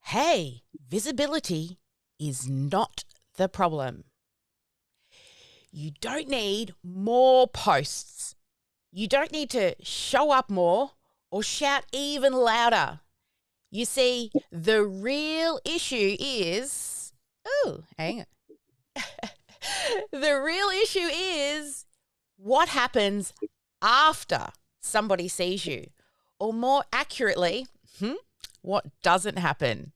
Hey, visibility is not the problem. You don't need more posts. You don't need to show up more or shout even louder. You see, the real issue is, hang on. The real issue is what happens after somebody sees you, or more accurately, what doesn't happen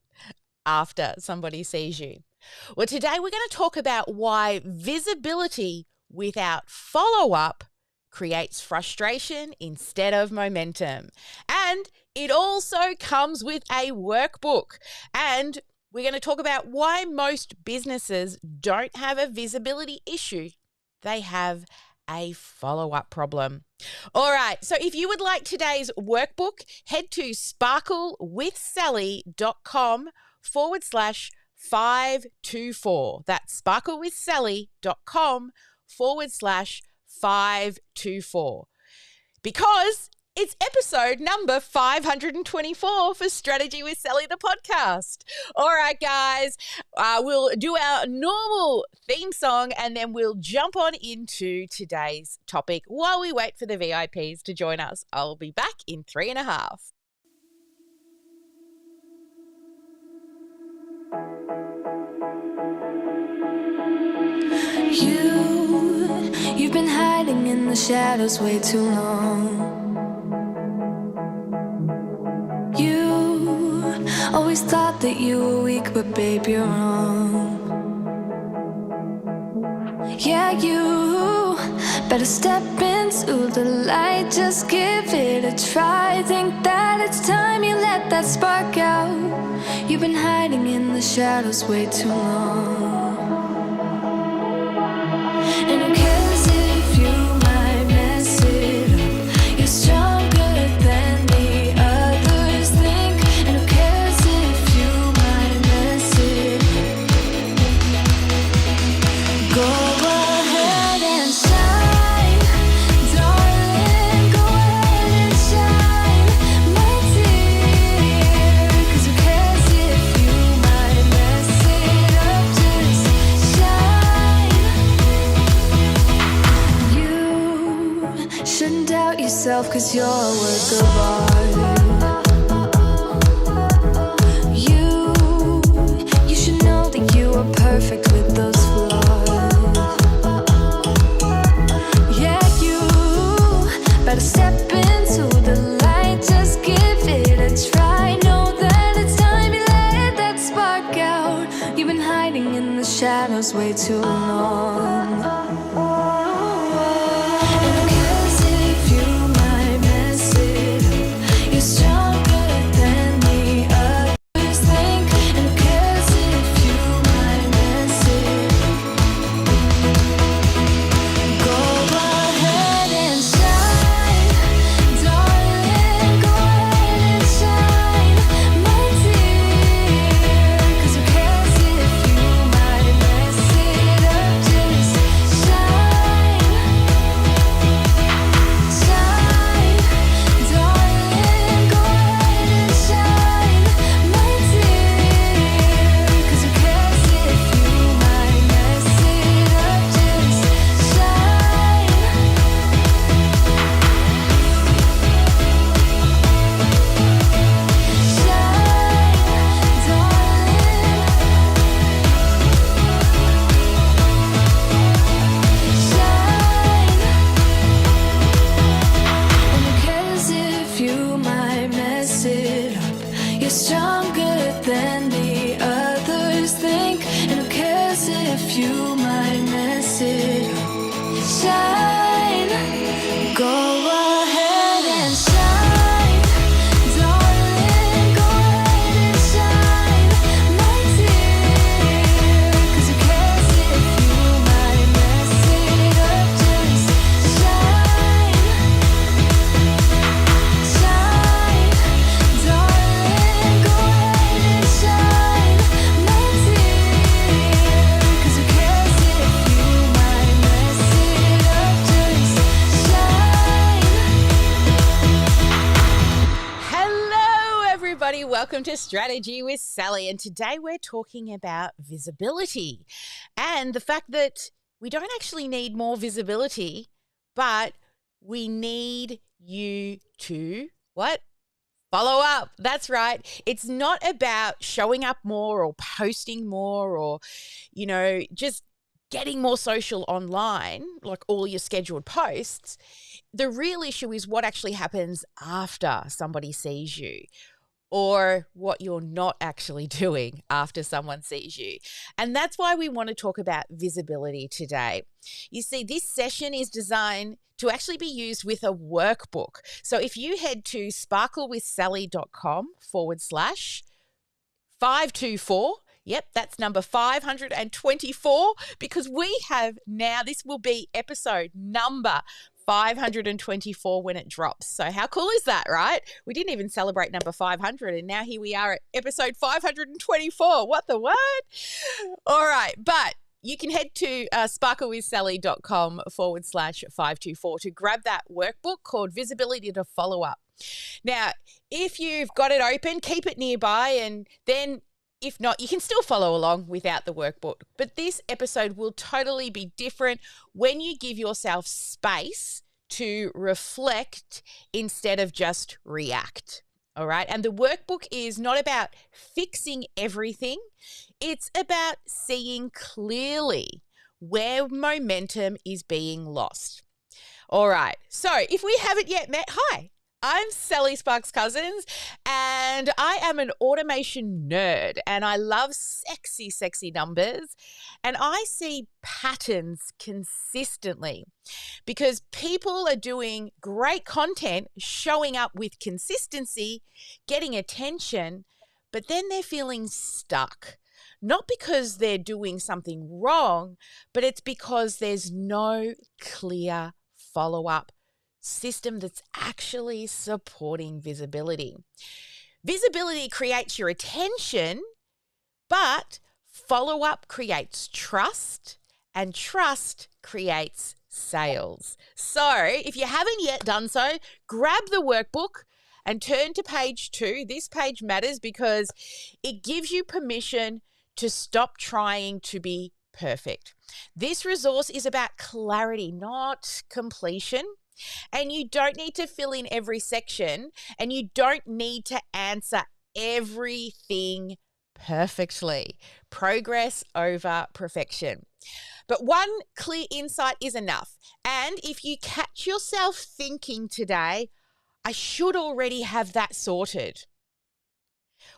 after somebody sees you. Well, today we're going to talk about why visibility without follow-up creates frustration instead of momentum. And it also comes with a workbook. And we're going to talk about why most businesses don't have a visibility issue. They have a follow-up problem. All right, so if you would like today's workbook, head to sparklewithsally.com/524. That's sparklewithsally.com/524. Because it's episode number 524 for Strategy with Sally, the podcast. All right, guys, we'll do our normal theme song and then we'll jump on into today's topic while we wait for the VIPs to join us. I'll be back in 3.5. You've been hiding in the shadows way too long. You always thought that you were weak, but babe, you're wrong. Yeah, you better step into the light, just give it a try. Think that it's time you let that spark out. You've been hiding in the shadows way too long. And who cares if you might mess it up? You're stronger than the others think. And who cares if you might mess it up? Go ahead and shine, darling. Go ahead and shine, my dear. 'Cause who cares if you might mess it up? Just shine. You shouldn't doubt yourself, 'cause you're a work of art. You should know that you are perfect with those flaws. Yeah, you better step into the light, just give it a try. Know that it's time you let that spark out. You've been hiding in the shadows way too long. And who cares if you might mess it up? You're stronger than the others think. And who cares if you might mess it up? Go ahead and shine, darling. Go ahead and shine, my dear. 'Cause who cares if you might mess it up? Just shine, shine, darling. Go ahead and shine, my dear. 'Cause who cares if you might mess it up? Just shine. And who cares if you might mess it up? You're stronger than the others think. And who cares if you might mess it up? Shine, go ahead and shine, darling. Go ahead and shine, my dear. 'Cause who cares if you might mess it up? Just shine, shine, darling. Go ahead and shine, my dear. 'Cause who cares welcome to Strategy with Sally. And today we're talking about visibility and the fact that we don't actually need more visibility, but we need you to what? Follow up. That's right. It's not about showing up more or posting more or, just getting more social online, like all your scheduled posts. The real issue is what actually happens after somebody sees you, or what you're not actually doing after someone sees you. And that's why we want to talk about visibility today. You see, this session is designed to actually be used with a workbook. So if you head to sparklewithsally.com/524, yep, that's number 524, because we have now, this will be episode number 524 when it drops. So how cool is that, right? We didn't even celebrate number 500, and now here we are at episode 524. What the what? All right, but you can head to sparklewithsally.com/524 to grab that workbook called Visibility to Follow Up. Now, if you've got it open, keep it nearby, and then if not, you can still follow along without the workbook. But this episode will totally be different when you give yourself space to reflect instead of just react. All right. And the workbook is not about fixing everything. It's about seeing clearly where momentum is being lost. All right. So if we haven't yet met, hi. I'm Sally Sparks Cousins, and I am an automation nerd, and I love sexy, sexy numbers, and I see patterns consistently because people are doing great content, showing up with consistency, getting attention, but then they're feeling stuck. Not because they're doing something wrong, but it's because there's no clear follow-up system that's actually supporting visibility. Visibility creates your attention, but follow-up creates trust, and trust creates sales. So if you haven't yet done so, grab the workbook and turn to page 2. This page matters because it gives you permission to stop trying to be perfect. This resource is about clarity, not completion. And you don't need to fill in every section, and you don't need to answer everything perfectly. Progress over perfection. But one clear insight is enough. And if you catch yourself thinking today, I should already have that sorted.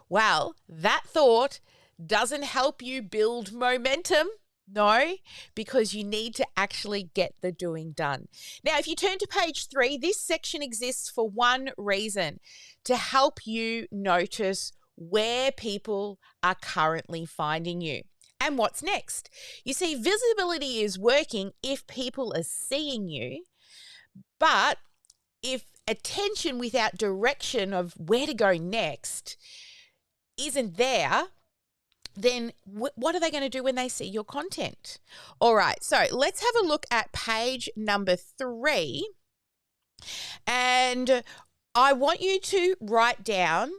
Well, that thought doesn't help you build momentum. No, because you need to actually get the doing done. Now, if you turn to page 3, this section exists for one reason: to help you notice where people are currently finding you and what's next. You see, visibility is working if people are seeing you, but if attention without direction of where to go next isn't there, then what are they going to do when they see your content? All right, so let's have a look at page number 3. And I want you to write down,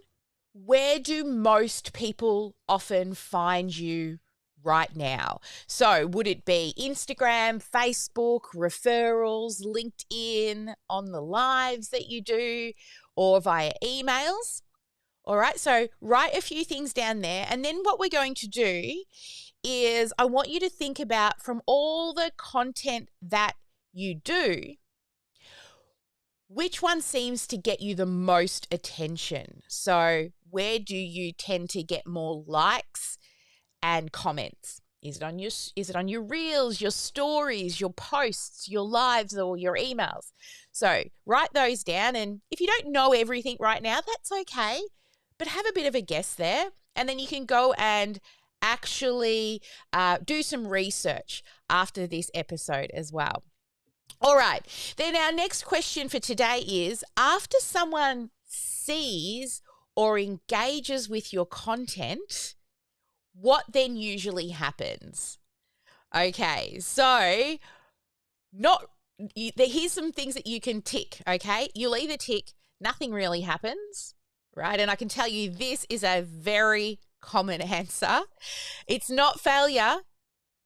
where do most people often find you right now? So would it be Instagram, Facebook, referrals, LinkedIn, on the lives that you do, or via emails? All right, so write a few things down there. And then what we're going to do is I want you to think about, from all the content that you do, which one seems to get you the most attention? So where do you tend to get more likes and comments? Is it on your reels, your stories, your posts, your lives, or your emails? So write those down. And if you don't know everything right now, that's okay. But have a bit of a guess there, and then you can go and actually do some research after this episode as well. All right, then our next question for today is, after someone sees or engages with your content, what then usually happens? Okay, so here's some things that you can tick, okay? You'll either tick, nothing really happens, right? And I can tell you this is a very common answer. It's not failure,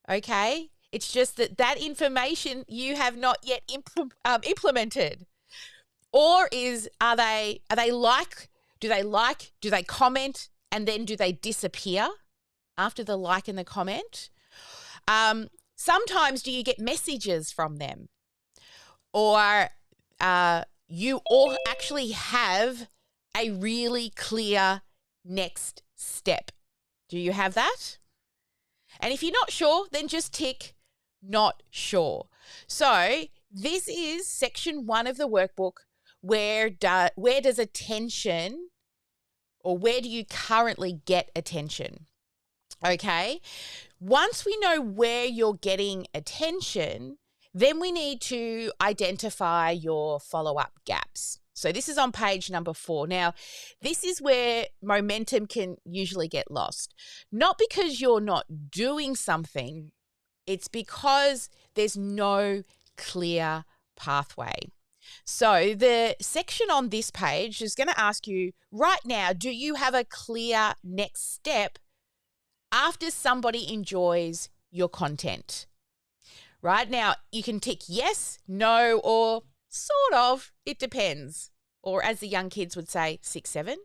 okay? It's just that information you have not yet implemented. Or do they comment, and then do they disappear after the like and the comment? Sometimes do you get messages from them? Or you all actually have a really clear next step? Do you have that? And if you're not sure, then just tick not sure. So this is section 1 of the workbook. Where does attention, or where do you currently get attention? Okay. Once we know where you're getting attention, then we need to identify your follow-up gaps. So this is on page number 4. Now, this is where momentum can usually get lost. Not because you're not doing something, it's because there's no clear pathway. So the section on this page is going to ask you right now, do you have a clear next step after somebody enjoys your content? Right now, you can tick yes, no, or sort of, it depends. Or as the young kids would say, 6, 7.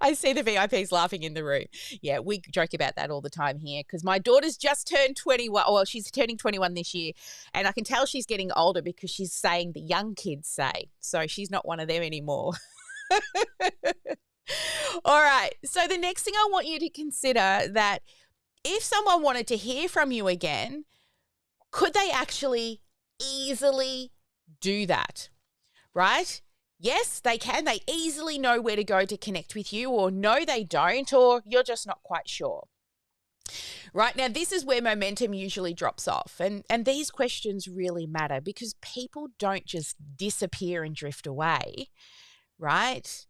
I see the VIPs laughing in the room. Yeah, we joke about that all the time here because my daughter's just turned 21. Well, she's turning 21 this year, and I can tell she's getting older because she's saying the young kids say. So she's not one of them anymore. All right. So the next thing I want you to consider that if someone wanted to hear from you again, could they actually easily do that? Right? Yes, they can. They easily know where to go to connect with you, or no, they don't, or you're just not quite sure. Right now, this is where momentum usually drops off. And these questions really matter because people don't just disappear and drift away, right?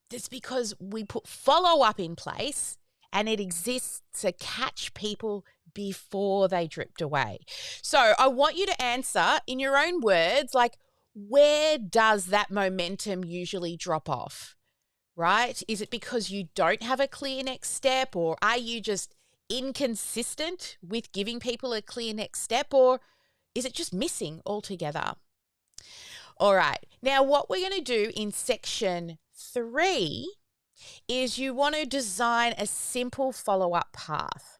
That's because we put follow-up in place and it exists to catch people before they drift away. So I want you to answer in your own words, like, where does that momentum usually drop off, right? Is it because you don't have a clear next step, or are you just inconsistent with giving people a clear next step, or is it just missing altogether? All right. Now, what we're going to do in section 3 is you want to design a simple follow-up path.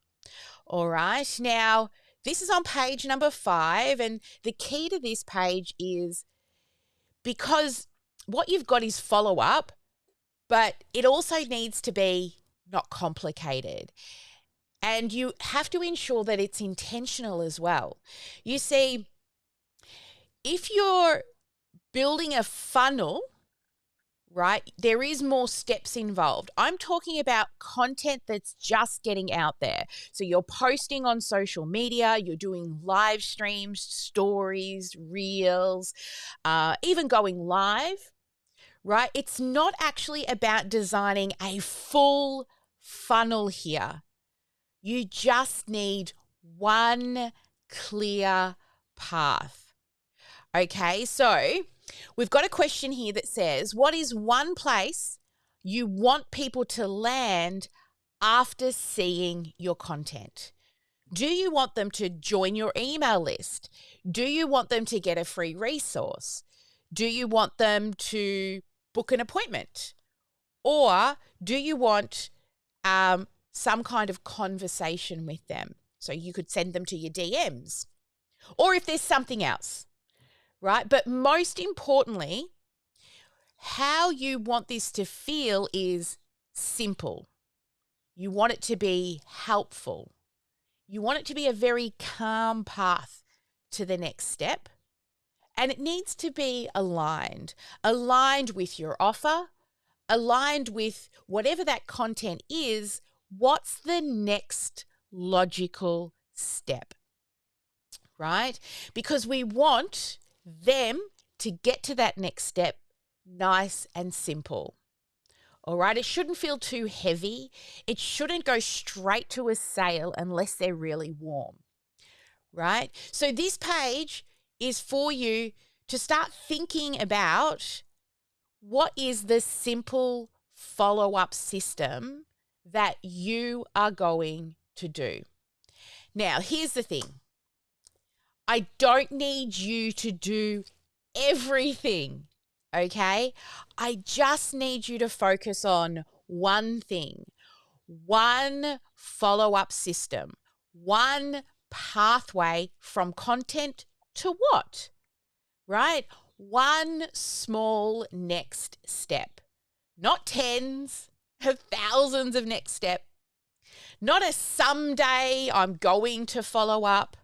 All right. Now, this is on page number 5, and the key to this page is because what you've got is follow-up, but it also needs to be not complicated. And you have to ensure that it's intentional as well. You see, if you're building a funnel, right, there is more steps involved. I'm talking about content that's just getting out there. So you're posting on social media, you're doing live streams, stories, reels, even going live, right? It's not actually about designing a full funnel here. You just need one clear path. Okay, so we've got a question here that says, what is one place you want people to land after seeing your content? Do you want them to join your email list? Do you want them to get a free resource? Do you want them to book an appointment? Or do you want some kind of conversation with them? So you could send them to your DMs. Or if there's something else. Right? But most importantly, how you want this to feel is simple. You want it to be helpful. You want it to be a very calm path to the next step. And it needs to be aligned with your offer, aligned with whatever that content is. What's the next logical step? Right? Because we want them to get to that next step nice and simple. All right, it shouldn't feel too heavy. It shouldn't go straight to a sale unless they're really warm. Right? So this page is for you to start thinking about what is the simple follow-up system that you are going to do? Now, here's the thing. I don't need you to do everything, okay? I just need you to focus on one thing, one follow-up system, one pathway from content to what, right? One small next step, not tens of thousands of next step, not a someday I'm going to follow up,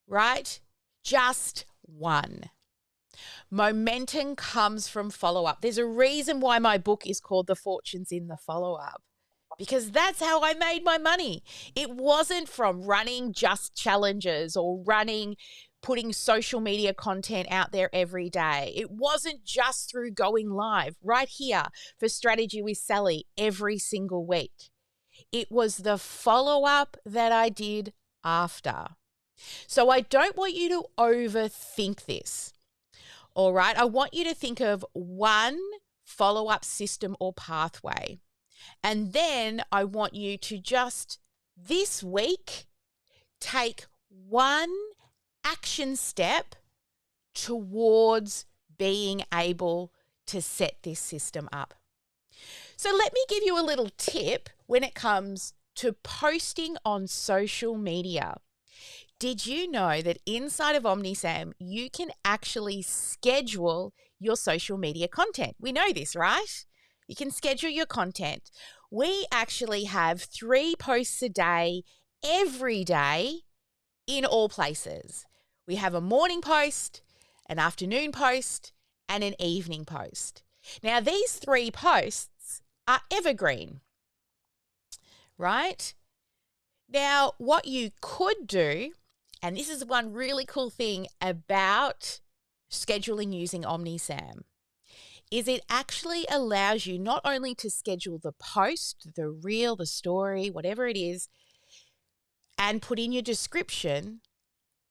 right? Just one. Momentum comes from follow-up. There's a reason why my book is called The Fortune's in the Follow-Up, because that's how I made my money. It wasn't from running just challenges or putting social media content out there every day. It wasn't just through going live right here for Strategy with Sally every single week. It was the follow-up that I did after. So I don't want you to overthink this. All right. I want you to think of one follow-up system or pathway. And then I want you to just this week take one action step towards being able to set this system up. So let me give you a little tip when it comes to posting on social media. Did you know that inside of OmniSam, you can actually schedule your social media content? We know this, right? You can schedule your content. We actually have 3 posts a day, every day, in all places. We have a morning post, an afternoon post, and an evening post. Now, these 3 posts are evergreen, right? Now, what you could do, and this is one really cool thing about scheduling using OmniSam, is it actually allows you not only to schedule the post, the reel, the story, whatever it is, and put in your description,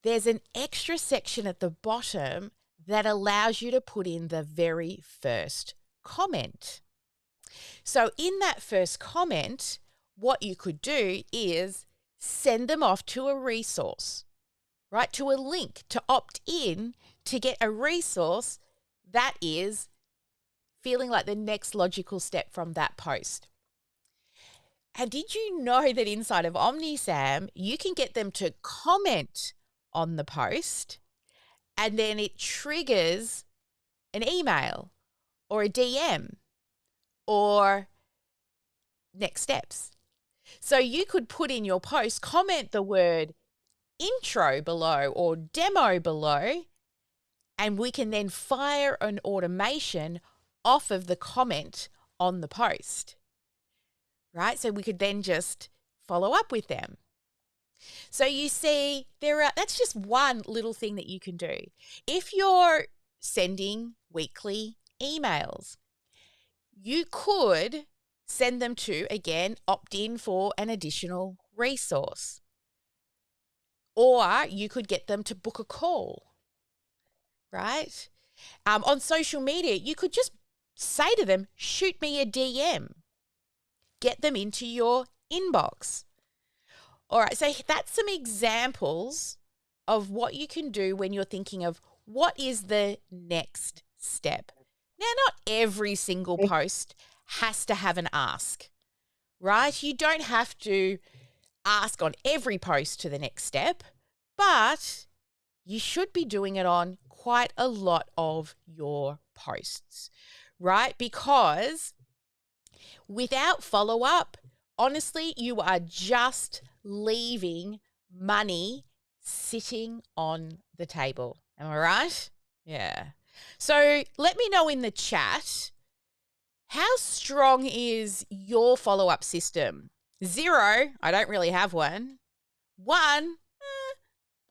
there's an extra section at the bottom that allows you to put in the very first comment. So in that first comment, what you could do is send them off to a resource, right? To a link to opt in to get a resource that is feeling like the next logical step from that post. And did you know that inside of OmniSam, you can get them to comment on the post and then it triggers an email or a DM or next steps. So you could put in your post, comment the word intro below or demo below, and we can then fire an automation off of the comment on the post, right? So we could then just follow up with them. So you see, that's just one little thing that you can do. If you're sending weekly emails, you could send them to, again, opt in for an additional resource. Or you could get them to book a call, right? On social media, you could just say to them, shoot me a DM. Get them into your inbox. All right, so that's some examples of what you can do when you're thinking of what is the next step. Now, not every single post has to have an ask, right? You don't have to ask on every post to the next step, but you should be doing it on quite a lot of your posts, right? Because without follow-up, honestly, you are just leaving money sitting on the table. Am I right? Yeah. So let me know in the chat, how strong is your follow-up system? 0, I don't really have one. 1,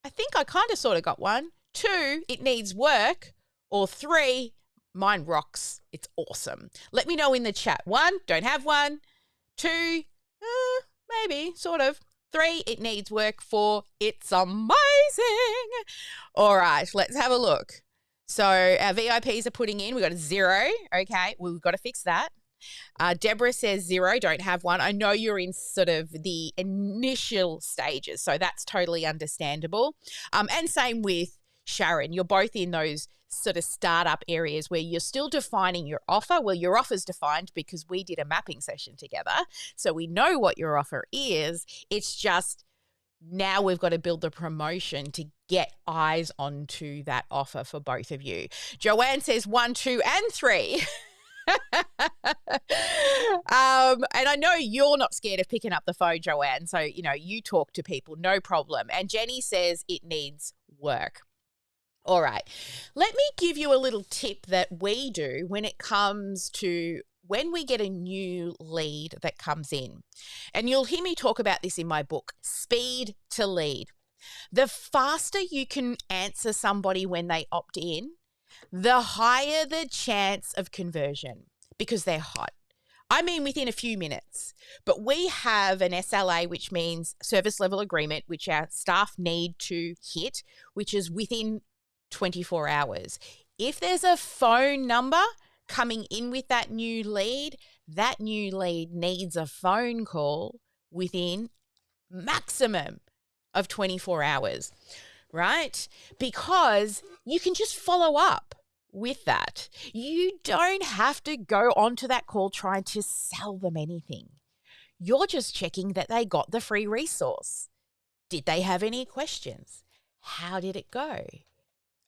I think I kind of sort of got one. 2, it needs work. Or 3, mine rocks. It's awesome. Let me know in the chat. 1, don't have one. 2, maybe, sort of. 3, it needs work. 4, it's amazing. All right, let's have a look. So our VIPs are putting in, we got a 0. Okay, well, we've got to fix that. Deborah says 0, don't have one. I know you're in sort of the initial stages, so that's totally understandable. And same with Sharon. You're both in those sort of startup areas where you're still defining your offer. Well, your offer's defined because we did a mapping session together, so we know what your offer is. It's just now we've got to build the promotion to get eyes onto that offer for both of you. Joanne says 1, 2, and 3. And I know you're not scared of picking up the phone, Joanne. So, you talk to people, no problem. And Jenny says it needs work. All right. Let me give you a little tip that we do when it comes to when we get a new lead that comes in. And you'll hear me talk about this in my book, Speed to Lead. The faster you can answer somebody when they opt in, the higher the chance of conversion because they're hot. I mean, within a few minutes. But we have an SLA, which means service level agreement, which our staff need to hit, which is within 24 hours. If there's a phone number coming in with that new lead needs a phone call within maximum of 24 hours, right? Because you can just follow up with that. You don't have to go onto that call trying to sell them anything. You're just checking that they got the free resource. Did they have any questions? How did it go?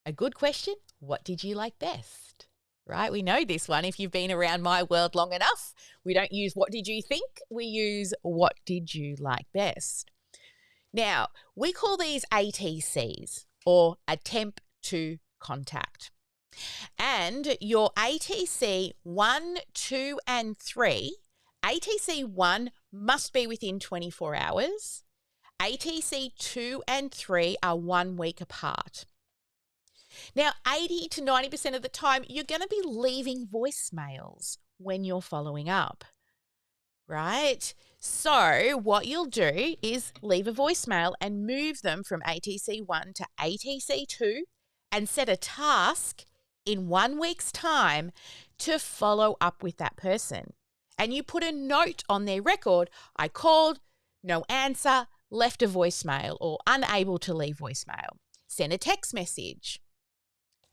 A good question, what did you like best? Right? We know this one. If you've been around my world long enough, we don't use what did you think? We use what did you like best? Now, we call these ATCs or attempt to contact. And your ATC 1, 2, and 3, ATC 1 must be within 24 hours. ATC 2 and 3 are 1 week apart. Now, 80 to 90% of the time, you're going to be leaving voicemails when you're following up, right? So what you'll do is leave a voicemail and move them from ATC 1 to ATC 2 and set a task in 1 week's time to follow up with that person. And you put a note on their record, I called, no answer, left a voicemail or unable to leave voicemail. Send a text message.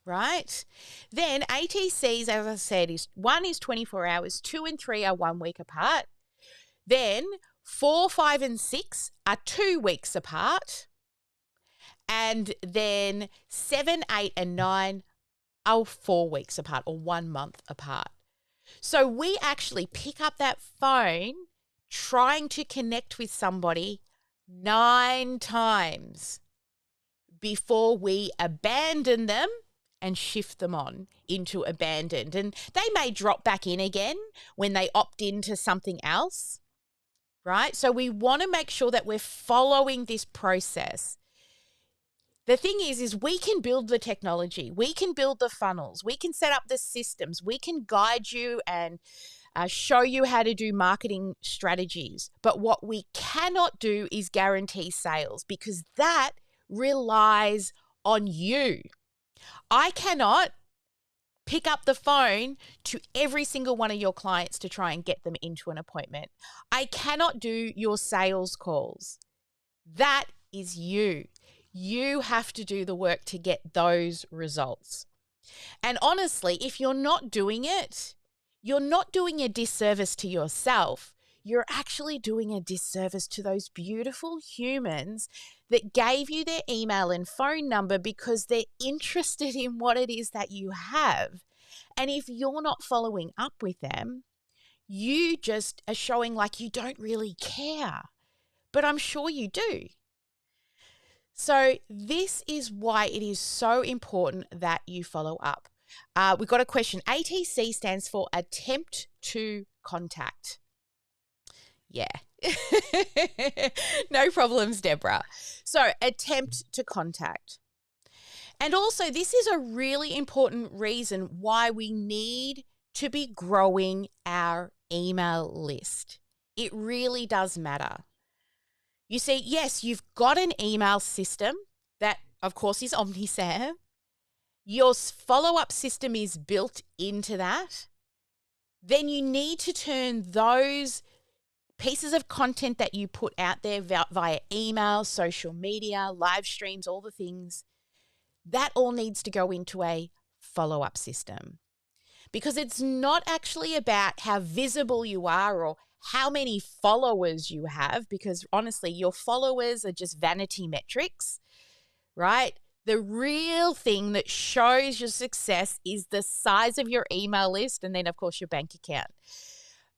Right? Then ATCs, as I said, 1 is 24 hours, 2 and 3 are 1 week apart. Then 4, 5, and 6 are 2 weeks apart. And then 7, 8, and 9 are 4 weeks apart or 1 month apart. So we actually pick up that phone trying to connect with somebody 9 times before we abandon them and shift them on into abandoned. And they may drop back in again when they opt into something else, right? So we want to make sure that we're following this process. The thing is we can build the technology. We can build the funnels. We can set up the systems. We can guide you and show you how to do marketing strategies. But what we cannot do is guarantee sales because that relies on you. I cannot pick up the phone to every single one of your clients to try and get them into an appointment. I cannot do your sales calls. That is you. You have to do the work to get those results. And honestly, if you're not doing it, you're not doing a disservice to yourself. You're actually doing a disservice to those beautiful humans that gave you their email and phone number because they're interested in what it is that you have. And if you're not following up with them, you just are showing like you don't really care. But I'm sure you do. So this is why it is so important that you follow up. We've got a question. ATC stands for attempt to contact. Yeah. No problems, Deborah. So attempt to contact. And also this is a really important reason why we need to be growing our email list. It really does matter. You see, yes, you've got an email system that, of course, is OmniSam. your follow-up system is built into that, then you need to turn those pieces of content that you put out there via email, social media, live streams, all the things, that all needs to go into a follow-up system. Because it's not actually about how visible you are or how many followers you have, because honestly, your followers are just vanity metrics, right? The real thing that shows your success is the size of your email list and then, of course, your bank account.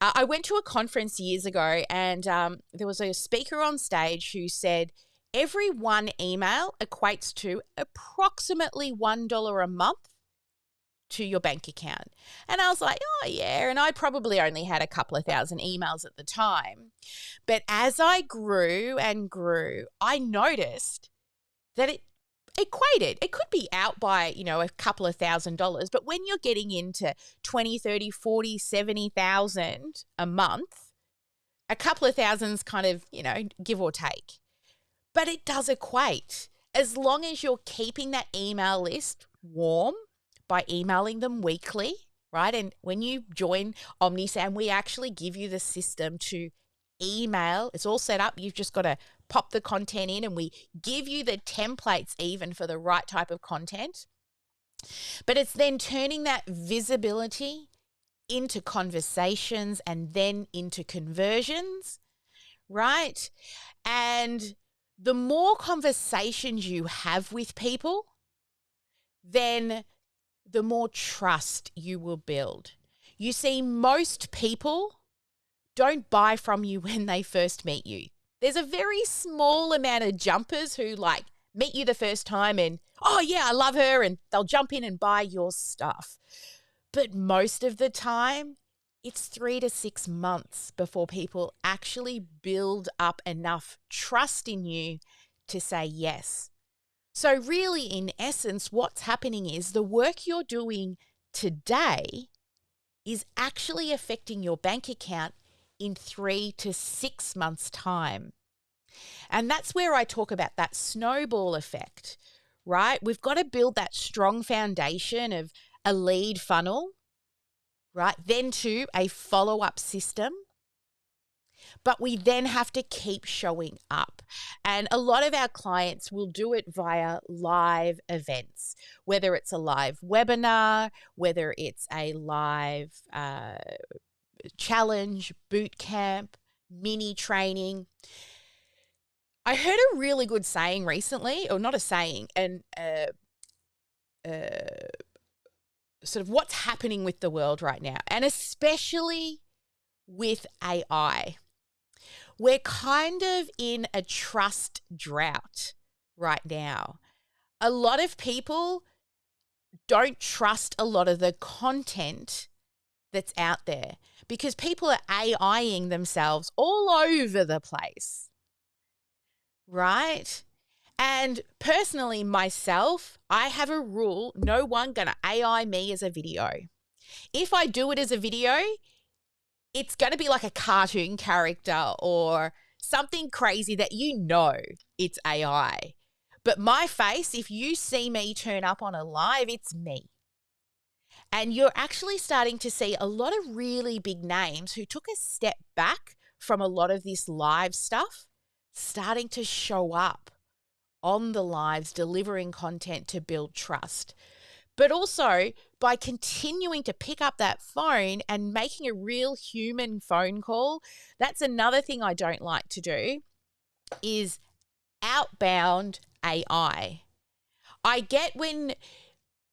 I went to a conference years ago and there was a speaker on stage who said every one email equates to approximately $1 a month to your bank account. And I was like, oh, yeah. And I probably only had a couple of thousand emails at the time. But as I grew and grew, I noticed that it equated. It could be out by, a couple of $1,000s, but when you're getting into 20, 30, 40, 70,000 a month, a couple of thousands kind of, give or take. But it does equate. As long as you're keeping that email list warm by emailing them weekly, right? And when you join OmniSam, we actually give you the system to email. It's all set up. You've just got to pop the content in and we give you the templates even for the right type of content. But it's then turning that visibility into conversations and then into conversions, right? And the more conversations you have with people, then the more trust you will build. You see, most people don't buy from you when they first meet you. There's a very small amount of jumpers who meet you the first time and, oh yeah, I love her, and they'll jump in and buy your stuff. But most of the time, it's 3 to 6 months before people actually build up enough trust in you to say yes. So really, in essence, what's happening is the work you're doing today is actually affecting your bank account in 3 to 6 months' time. And that's where I talk about that snowball effect, right? We've got to build that strong foundation of a lead funnel, right? Then to a follow-up system. But we then have to keep showing up. And a lot of our clients will do it via live events, whether it's a live webinar, whether it's a live challenge, boot camp, mini training. I heard a really good saying recently, or not a saying, and sort of what's happening with the world right now, and especially with AI. We're kind of in a trust drought right now. A lot of people don't trust a lot of the content that's out there because people are AIing themselves all over the place, right? And personally, myself, I have a rule: no one gonna AI me as a video. If I do it as a video, it's going to be like a cartoon character or something crazy that it's AI. But my face, if you see me turn up on a live, it's me. And you're actually starting to see a lot of really big names who took a step back from a lot of this live stuff, starting to show up on the lives, delivering content to build trust. But also by continuing to pick up that phone and making a real human phone call. That's another thing I don't like to do, is outbound AI. I get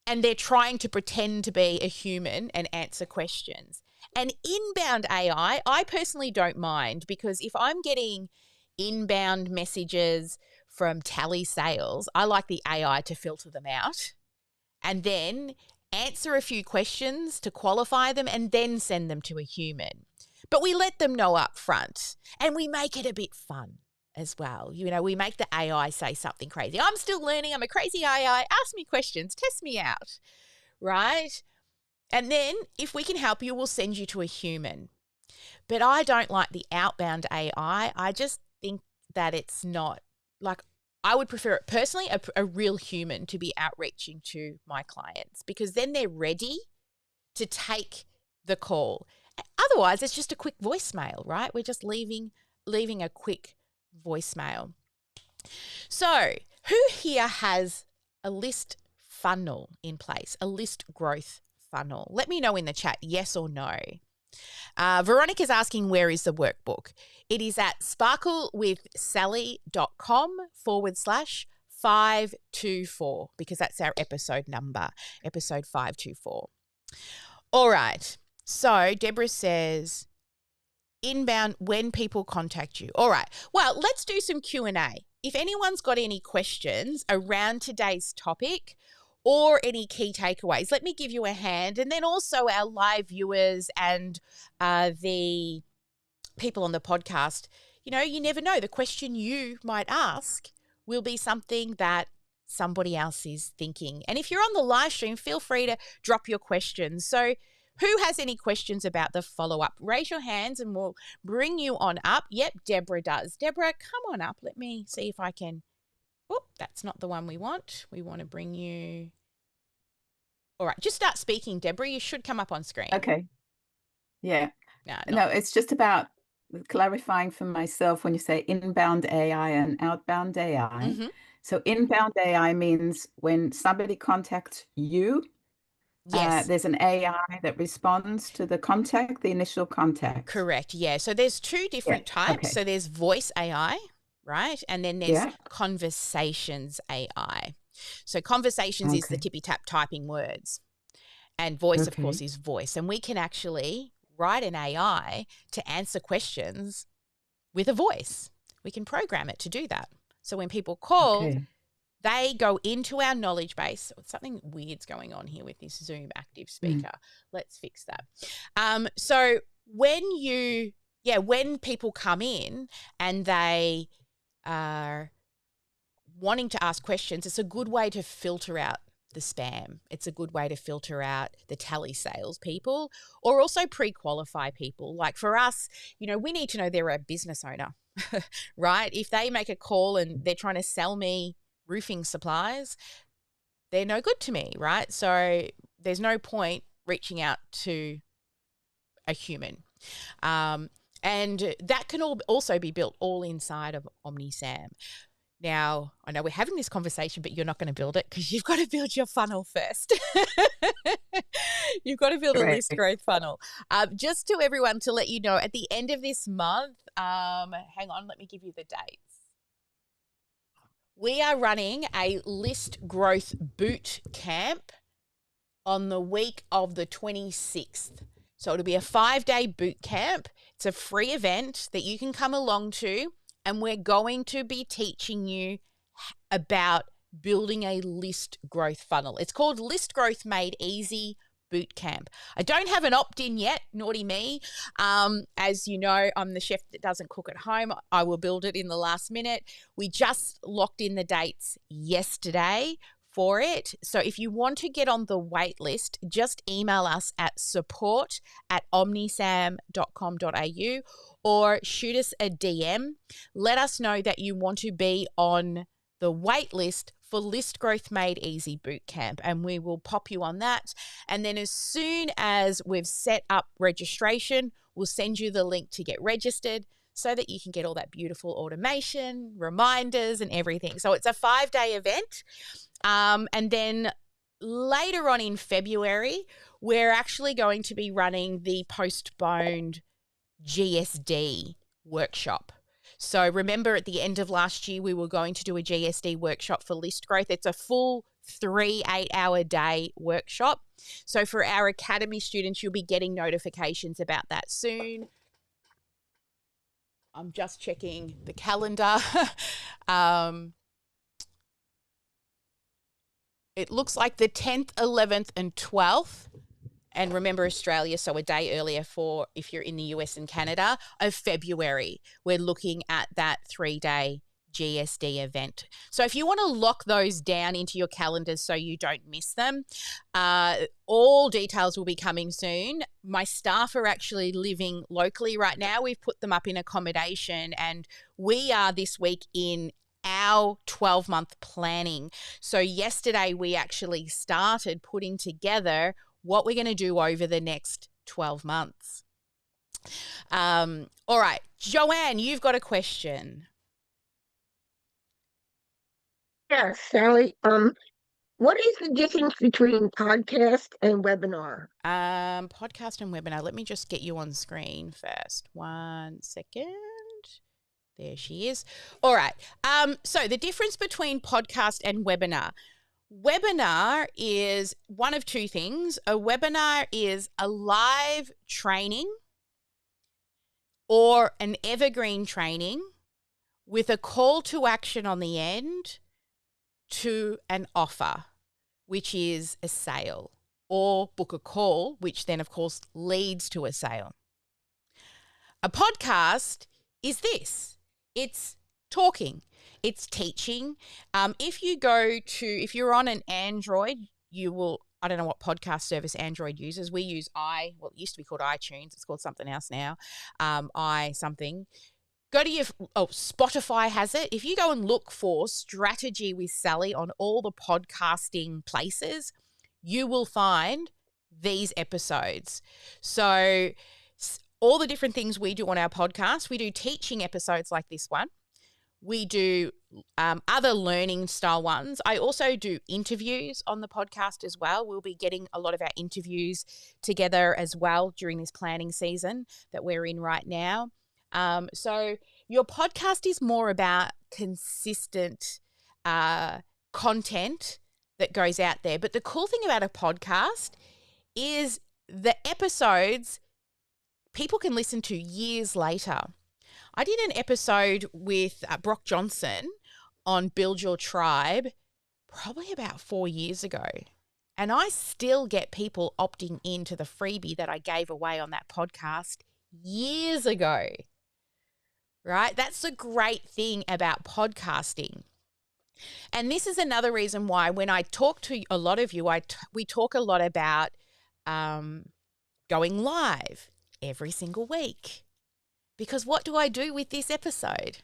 and they're trying to pretend to be a human and answer questions. And inbound AI, I personally don't mind, because if I'm getting inbound messages from telesales, I like the AI to filter them out and then answer a few questions to qualify them and then send them to a human. But we let them know up front and we make it a bit fun as well. We make the AI say something crazy. I'm still learning. I'm a crazy AI. Ask me questions. Test me out, right? And then if we can help you, we'll send you to a human. But I don't like the outbound AI. I just think that it's not, I would prefer it personally, a real human to be outreaching to my clients, because then they're ready to take the call. Otherwise, it's just a quick voicemail, right? We're just leaving a quick voicemail. So, who here has a list funnel in place, a list growth funnel? Let me know in the chat, yes or no. Veronica's asking, where is the workbook? It is at sparklewithsally.com/524, because that's our episode number, episode 524. All right. So Deborah says, inbound when people contact you. All right. Well, let's do some Q&A. If anyone's got any questions around today's topic or any key takeaways, let me give you a hand. And then also our live viewers and the people on the podcast, you never know. The question you might ask will be something that somebody else is thinking. And if you're on the live stream, feel free to drop your questions. So who has any questions about the follow-up? Raise your hands and we'll bring you on up. Yep, Deborah does. Deborah, come on up. Let me see if I can. Oh, that's not the one we want. We want to bring you. All right, just start speaking, Deborah. You should come up on screen. Okay. Yeah. No, No, it's just about clarifying for myself when you say inbound AI and outbound AI. Mm-hmm. So inbound AI means when somebody contacts you, Yes. there's an AI that responds to the contact, the initial contact. Correct, yeah. So there's two different types. Okay. So there's voice AI, right? And then there's conversations AI. So conversations is the tippy-tap typing words. And voice, of course, is voice. And we can actually write an AI to answer questions with a voice. We can program it to do that. So when people call, they go into our knowledge base. Something weird's going on here with this Zoom active speaker. Let's fix that. So when people come in and they are wanting to ask questions, it's a good way to filter out the spam. It's a good way to filter out the telesales people, or also pre-qualify people. Like for us, we need to know they're a business owner, right? If they make a call and they're trying to sell me roofing supplies, they're no good to me, right? So there's no point reaching out to a human. And that can also be built all inside of OmniSam. Now, I know we're having this conversation, but you're not going to build it because you've got to build your funnel first. You've got to build a list growth funnel. Just to everyone to let you know, at the end of this month, hang on, let me give you the dates. We are running a list growth boot camp on the week of the 26th. So it'll be a 5-day boot camp. It's a free event that you can come along to. And we're going to be teaching you about building a list growth funnel. It's called List Growth Made Easy Bootcamp. I don't have an opt-in yet, naughty me. As you know, I'm the chef that doesn't cook at home. I will build it in the last minute. We just locked in the dates yesterday for it. So if you want to get on the wait list, just email us at support@omnisam.com.au or shoot us a DM. Let us know that you want to be on the wait list for List Growth Made Easy Bootcamp, and we will pop you on that. And then as soon as we've set up registration, we'll send you the link to get registered so that you can get all that beautiful automation, reminders and everything. So it's a 5-day event. And then later on in February, we're actually going to be running the postponed GSD workshop. So remember at the end of last year, we were going to do a GSD workshop for list growth. It's a full 3 8-hour day workshop. So for our Academy students, you'll be getting notifications about that soon. I'm just checking the calendar. It looks like the 10th, 11th and 12th. And remember Australia, so a day earlier for if you're in the US and Canada, of February. We're looking at that 3-day GSD event. So if you want to lock those down into your calendars so you don't miss them, all details will be coming soon. My staff are actually living locally right now. We've put them up in accommodation and we are this week in our 12-month planning. So yesterday we actually started putting together what we're going to do over the next 12 months. All right, Joanne, you've got a question. Yeah, Sally. What is the difference between podcast and webinar? Podcast and webinar. Let me just get you on screen first. 1 second. There she is. All right. So the difference between podcast and webinar. Webinar is one of two things. A webinar is a live training or an evergreen training with a call to action on the end to an offer, which is a sale, or book a call, which then, of course, leads to a sale. A podcast is this. It's talking. It's teaching. If you're on an Android, you will, I don't know what podcast service Android uses. We use it used to be called iTunes. It's called something else now. Go to Spotify has it. If you go and look for Strategy with Sally on all the podcasting places, you will find these episodes. So all the different things we do on our podcast, we do teaching episodes like this one. We do other learning style ones. I also do interviews on the podcast as well. We'll be getting a lot of our interviews together as well during this planning season that we're in right now. So your podcast is more about consistent content that goes out there. But the cool thing about a podcast is the episodes people can listen to years later. I did an episode with Brock Johnson on Build Your Tribe probably about 4 years ago. And I still get people opting into the freebie that I gave away on that podcast years ago. Right? That's the great thing about podcasting. And this is another reason why when I talk to a lot of you, we talk a lot about going live every single week. Because what do I do with this episode?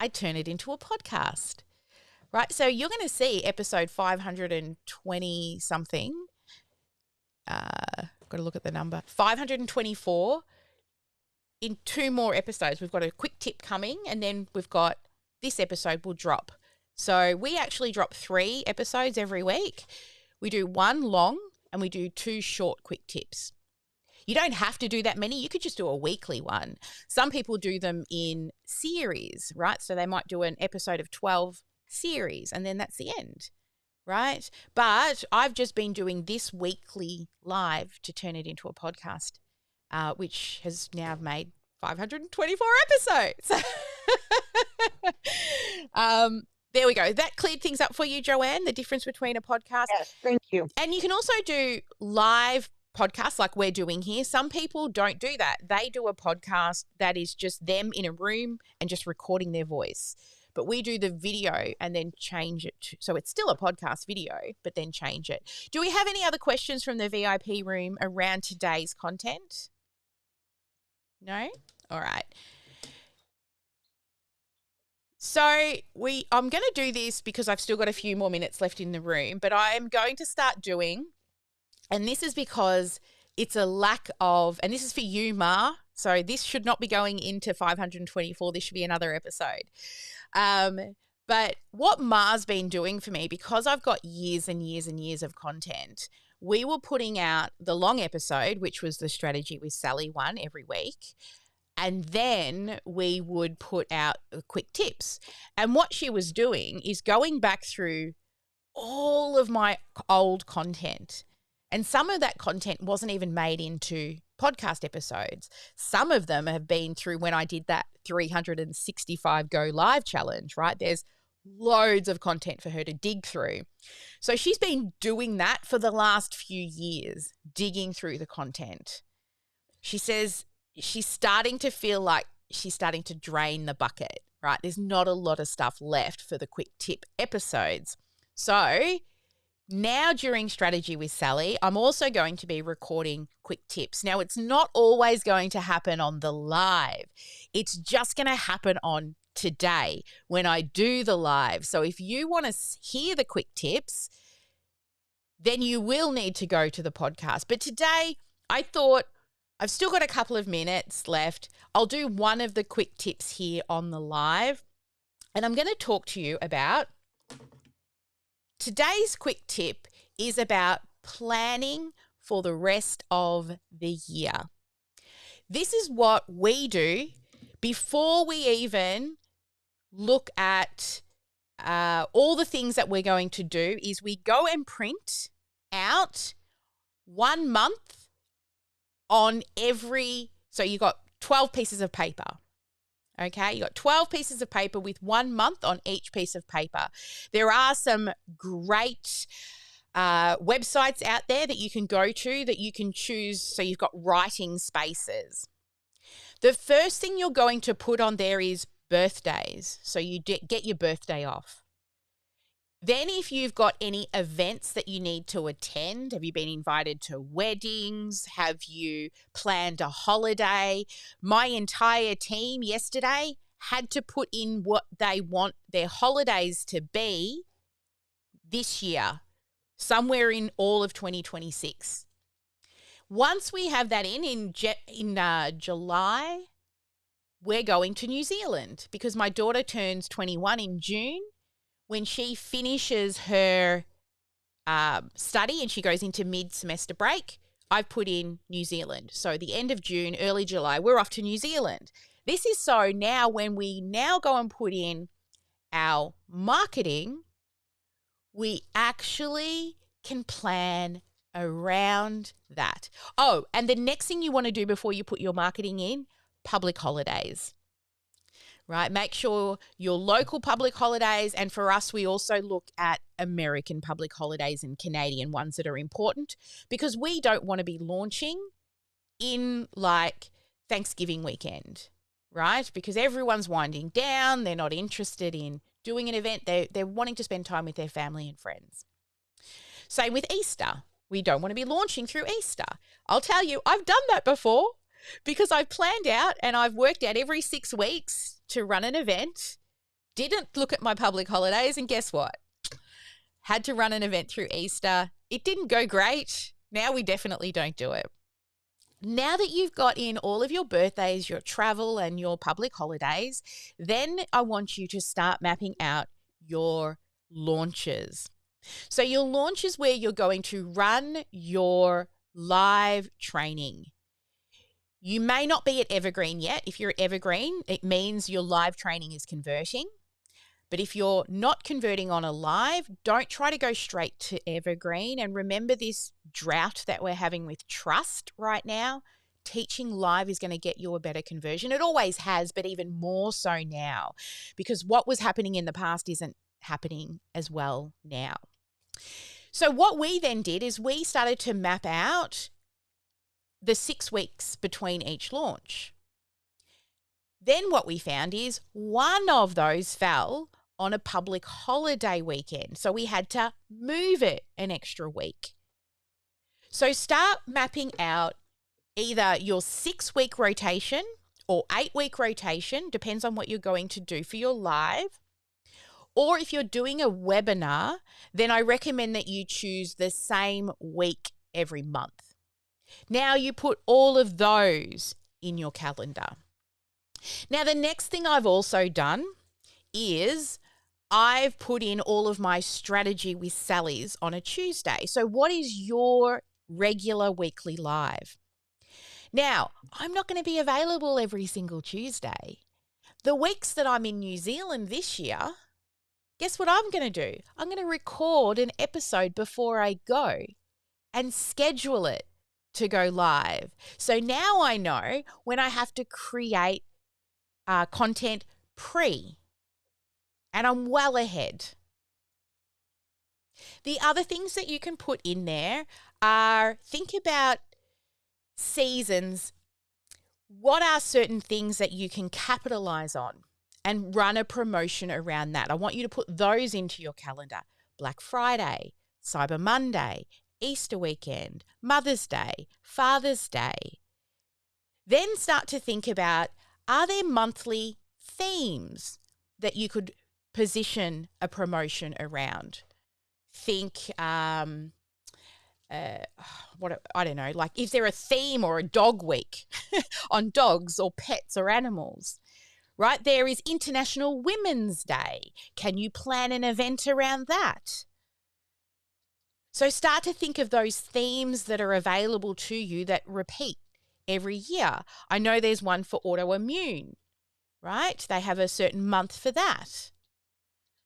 I turn it into a podcast, right? So you're going to see episode 520 something. Got to look at the number. 524. In 2 more episodes, we've got a quick tip coming, and then we've got this episode will drop. So we actually drop 3 episodes every week. We do 1 long and we do 2 short quick tips. You don't have to do that many. You could just do a weekly one. Some people do them in series, right? So they might do an episode of 12 series and then that's the end, right? But I've just been doing this weekly live to turn it into a podcast, which has now made 524 episodes. There we go. That cleared things up for you, Joanne, the difference between a podcast. Yes, thank you. And you can also do live podcasts like we're doing here. Some people don't do that. They do a podcast that is just them in a room and just recording their voice. But we do the video and then change it. So it's still a podcast video, but then change it. Do we have any other questions from the VIP room around today's content? No? All right. So I'm going to do this because I've still got a few more minutes left in the room, but I am going to start doing, and this is because it's a lack of, and this is for you, Ma. So this should not be going into 524. This should be another episode. But what Ma's been doing for me, because I've got years and years and years of content, we were putting out the long episode, which was the Strategy with Sally one every week. And then we would put out quick tips. And what she was doing is going back through all of my old content. And some of that content wasn't even made into podcast episodes. Some of them have been through when I did that 365 Go Live challenge, right? There's loads of content for her to dig through. So she's been doing that for the last few years, digging through the content. She says she's starting to feel like she's starting to drain the bucket, right? There's not a lot of stuff left for the quick tip episodes. So now during Strategy with Sally, I'm also going to be recording quick tips. Now, it's not always going to happen on the live. It's just going to happen on today when I do the live. So if you want to hear the quick tips, then you will need to go to the podcast. But today I thought I've still got a couple of minutes left. I'll do one of the quick tips here on the live. And I'm going to talk to you about today's quick tip is about planning for the rest of the year. This is what we do before we even look at all the things that we're going to do is we go and print out 1 month on every, so you got 12 pieces of paper. Okay, you got 12 pieces of paper with 1 month on each piece of paper. There are some great websites out there that you can go to that you can choose. So you've got writing spaces. The first thing you're going to put on there is birthdays. So you get your birthday off. Then if you've got any events that you need to attend, have you been invited to weddings? Have you planned a holiday? My entire team yesterday had to put in what they want their holidays to be this year, somewhere in all of 2026. Once we have that in July, we're going to New Zealand because my daughter turns 21 in June. When she finishes her study and she goes into mid-semester break, I've put in New Zealand. So the end of June, early July, we're off to New Zealand. This is so now when we now go and put in our marketing, we actually can plan around that. Oh, and the next thing you want to do before you put your marketing in, public holidays. Right? Make sure your local public holidays, and for us, we also look at American public holidays and Canadian ones that are important because we don't want to be launching in like Thanksgiving weekend, right? Because everyone's winding down. They're not interested in doing an event. They're wanting to spend time with their family and friends. Same with Easter. We don't want to be launching through Easter. I'll tell you, I've done that before because I've planned out and I've worked out every 6 weeks to run an event, didn't look at my public holidays, and guess what? Had to run an event through Easter. It didn't go great. Now we definitely don't do it. Now that you've got in all of your birthdays, your travel, and your public holidays, then I want you to start mapping out your launches. So your launch is where you're going to run your live training. You may not be at Evergreen yet. If you're at Evergreen, it means your live training is converting. But if you're not converting on a live, don't try to go straight to Evergreen. And remember this drought that we're having with trust right now. Teaching live is going to get you a better conversion. It always has, but even more so now because what was happening in the past isn't happening as well now. So what we then did is we started to map out the 6 weeks between each launch. Then what we found is one of those fell on a public holiday weekend. So we had to move it an extra week. So start mapping out either your 6-week rotation or 8-week rotation, depends on what you're going to do for your live. Or if you're doing a webinar, then I recommend that you choose the same week every month. Now you put all of those in your calendar. Now the next thing I've also done is I've put in all of my strategy with Sally's on a Tuesday. So what is your regular weekly live? Now, I'm not going to be available every single Tuesday. The weeks that I'm in New Zealand this year, guess what I'm going to do? I'm going to record an episode before I go and schedule it to go live. So now I know when I have to create content pre, and I'm well ahead. The other things that you can put in there are think about seasons. What are certain things that you can capitalize on and run a promotion around that? I want you to put those into your calendar. Black Friday, Cyber Monday, Easter weekend, Mother's Day, Father's Day. Then start to think about, are there monthly themes? that you could position a promotion around. Think, I don't know, like, is there a theme or a dog week on dogs or pets or animals? Right? There is International Women's Day. Can you plan an event around that? So start to think of those themes that are available to you that repeat every year. I know there's one for autoimmune, right? They have a certain month for that.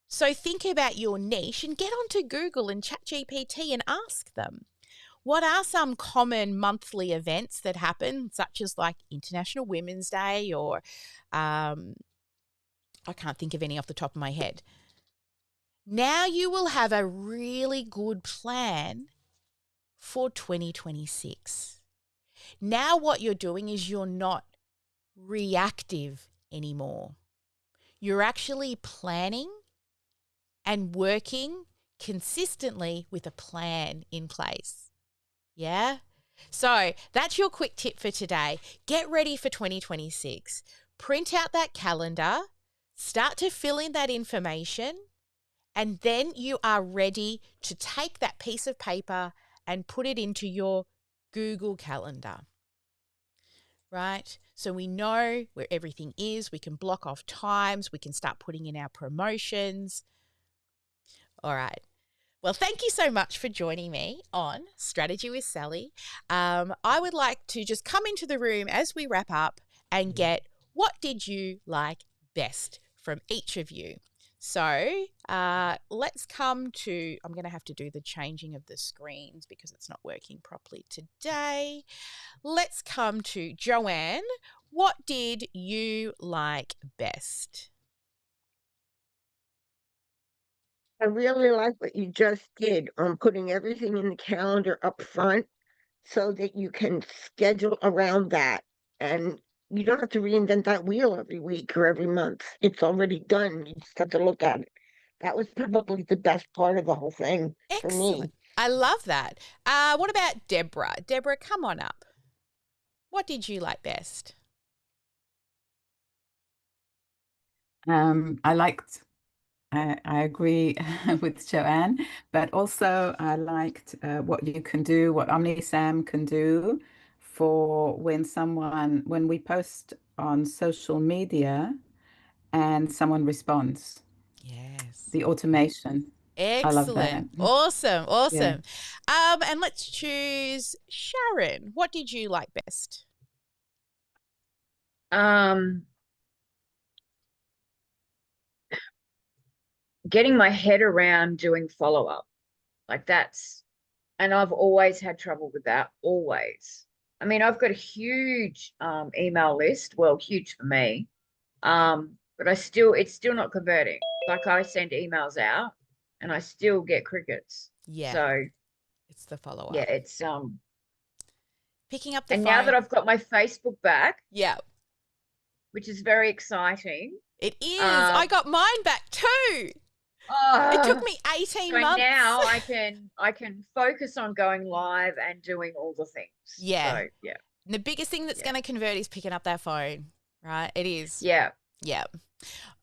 So think about your niche and get onto Google and ChatGPT and ask them, what are some common monthly events that happen, such as like International Women's Day or I can't think of any off the top of my head. Now you will have a really good plan for 2026. Now what you're doing is you're not reactive anymore. You're actually planning and working consistently with a plan in place. Yeah? So that's your quick tip for today. Get ready for 2026. Print out that calendar, start to fill in that information, and then you are ready to take that piece of paper and put it into your Google Calendar. Right? So we know where everything is. We can block off times. We can start putting in our promotions. All right. Well, thank you so much for joining me on Strategy with Sally. I would like to just come into the room as we wrap up and get what did you like best from each of you. So let's come to, I'm going to have to do the changing of the screens because it's not working properly today. Let's come to Joanne. What did you like best? I really like what you just did on putting everything in the calendar up front so that you can schedule around that. And you don't have to reinvent that wheel every week or every month. It's already done. You just have to look at it. That was probably the best part of the whole thing for me. Excellent. I love that. What about Deborah? Deborah, come on up. What did you like best? I agree with Joanne, but also I liked what you can do, what OmniSam can do for when we post on social media and someone responds, Yes. the automation. I love that. Excellent. Awesome. Yeah. And let's choose Sharon. What did you like best? Getting my head around doing follow-up. Like and I've always had trouble with that, always. I mean, I've got a huge email list, well, huge for me. But it's still not converting. Like I send emails out and I still get crickets. Yeah. So it's the follow-up. yeah, it's picking up the and phone. now that I've got my Facebook back, yeah, which is very exciting. It is. I got mine back too. It took me 18 so months. Now I can focus on going live and doing all the things. Yeah. So, yeah. And the biggest thing that's going to convert is picking up that phone, right? It is. Yeah. Yeah.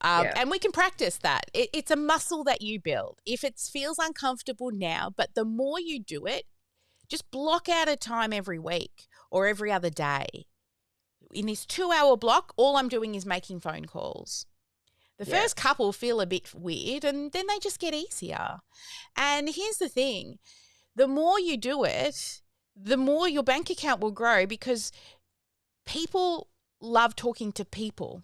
And we can practice that. It's a muscle that you build. If it feels uncomfortable now, but the more you do it, just block out a time every week or every other day. In this 2-hour block, all I'm doing is making phone calls. The first couple feel a bit weird and then they just get easier. And here's the thing, the more you do it, the more your bank account will grow because people love talking to people.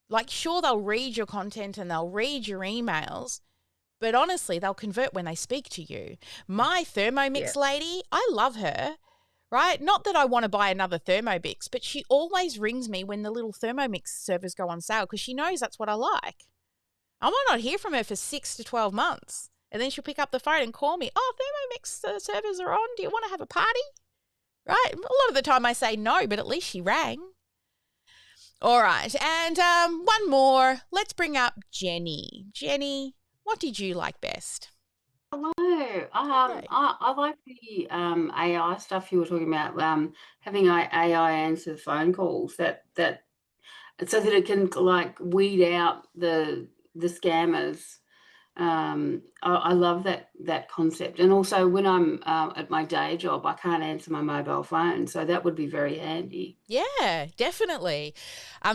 Like, sure, they'll read your content and they'll read your emails, but honestly, they'll convert when they speak to you. My Thermomix lady, I love her. Right? Not that I want to buy another Thermomix, but she always rings me when the little Thermomix servers go on sale because she knows that's what I like. I might not hear from her for 6 to 12 months. And then she'll pick up the phone and call me. Oh, Thermomix servers are on. Do you want to have a party? Right? A lot of the time I say no, but at least she rang. All right. And one more. Let's bring up Jenny. Jenny, what did you like best? Hello. I like the AI stuff you were talking about, having AI answer phone calls. That so that it can like weed out the scammers. I love that concept. And also when I'm at my day job, I can't answer my mobile phone, so that would be very handy. Yeah, definitely.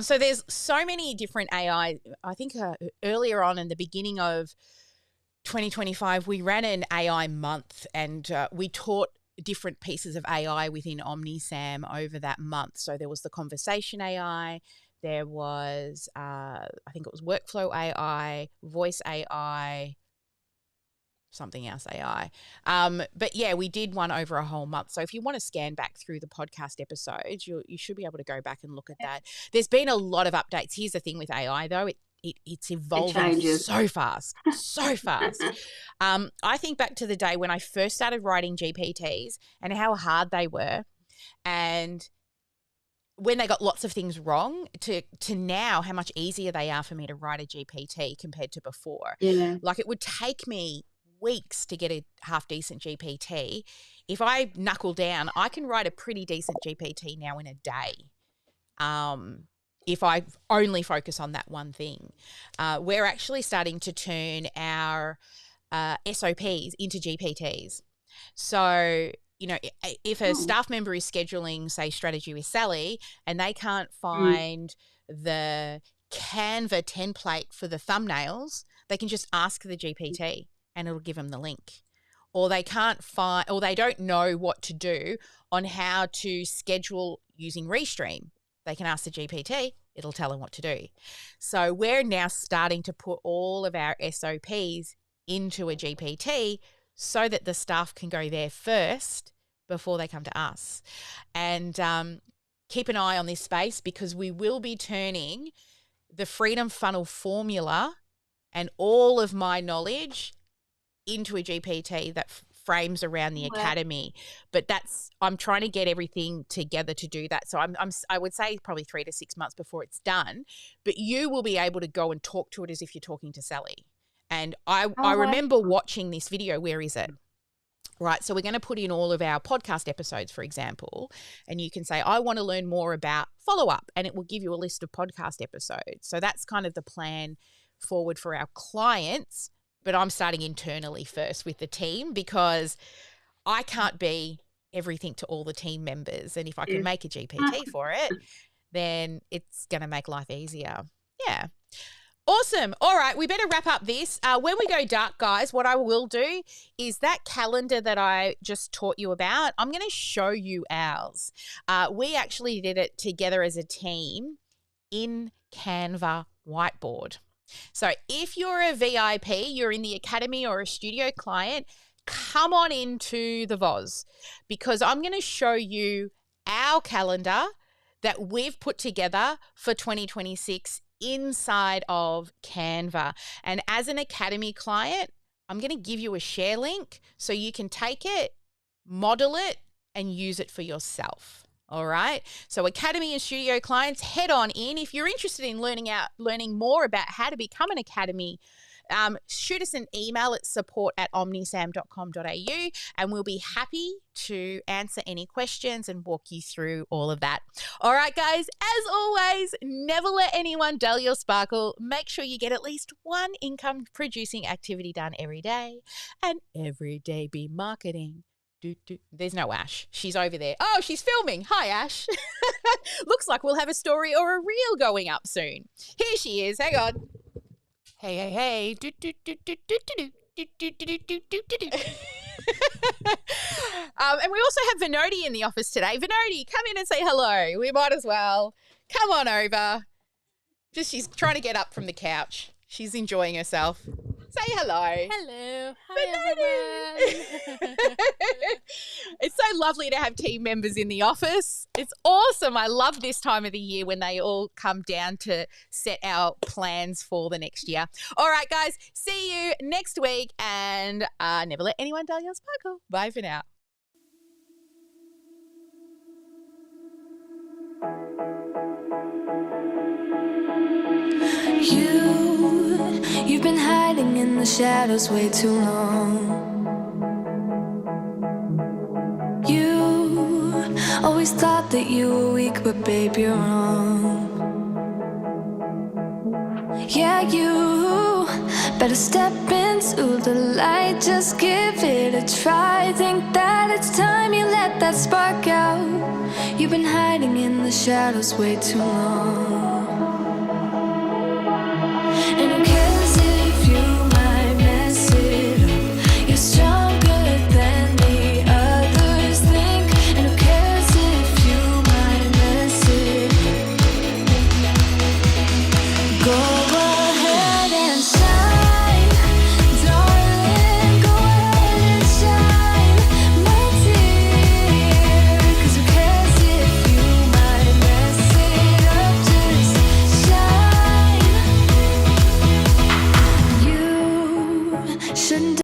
So there's so many different AI. I think earlier on in the beginning of 2025, we ran an AI month, and we taught different pieces of AI within OmniSam over that month. So there was the conversation AI, there was, I think it was workflow AI, voice AI, something else AI. But yeah, we did one over a whole month. So if you want to scan back through the podcast episodes, you should be able to go back and look at that. There's been a lot of updates. Here's the thing with AI though, it's evolving changes. so fast, so fast. I think back to the day when I first started writing GPTs and how hard they were, and when they got lots of things wrong, to now how much easier they are for me to write a GPT compared to before. Yeah. Like it would take me weeks to get a half decent GPT. If I knuckle down, I can write a pretty decent GPT now in a day. If I only focus on that one thing. We're actually starting to turn our SOPs into GPTs. So, you know, if a staff member is scheduling, say, strategy with Sally, and they can't find the Canva template for the thumbnails, they can just ask the GPT and it'll give them the link. Or they can't find, or they don't know what to do on how to schedule using Restream. They can ask the GPT, it'll tell them what to do. So we're now starting to put all of our SOPs into a GPT so that the staff can go there first before they come to us. And keep an eye on this space, because we will be turning the Freedom Funnel formula and all of my knowledge into a GPT that frames around the academy. But I'm trying to get everything together to do that. So I would say probably 3 to 6 months before it's done. But you will be able to go and talk to it as if you're talking to Sally. And I remember watching this video. Where is it? Right. So we're going to put in all of our podcast episodes, for example, and you can say, I want to learn more about follow-up, and it will give you a list of podcast episodes. So that's kind of the plan forward for our clients. But I'm starting internally first with the team, because I can't be everything to all the team members. And if I can make a GPT for it, then it's going to make life easier. Yeah. Awesome. All right, we better wrap up this. When we go dark, guys, what I will do is that calendar that I just taught you about, I'm going to show you ours. We actually did it together as a team in Canva Whiteboard. So if you're a VIP, you're in the academy or a studio client, come on into the VOZ, because I'm going to show you our calendar that we've put together for 2026 inside of Canva. And as an academy client, I'm going to give you a share link so you can take it, model it, and use it for yourself. All right. So academy and studio clients, head on in. If you're interested in learning more about how to become an academy, shoot us an email at support@omnisam.com.au, and we'll be happy to answer any questions and walk you through all of that. All right, guys, as always, never let anyone dull your sparkle. Make sure you get at least one income-producing activity done every day, and every day be marketing. There's no Ash. She's over there. Oh, she's filming. Hi, Ash. Looks like we'll have a story or a reel going up soon. Here she is. Hang on. Hey, hey, hey. And we also have Vinodi in the office today. Vinodi, come in and say hello. We might as well. Come on over. She's trying to get up from the couch. She's enjoying herself. Say hello. Hello. Hi, everyone. It's so lovely to have team members in the office. It's awesome. I love this time of the year when they all come down to set our plans for the next year. All right, guys. See you next week, and never let anyone dull your sparkle. Bye for now. You've been hiding in the shadows way too long. You always thought that you were weak, but babe, you're wrong. Yeah, you better step into the light. Just give it a try. Think that it's time you let that spark out. You've been hiding in the shadows way too long.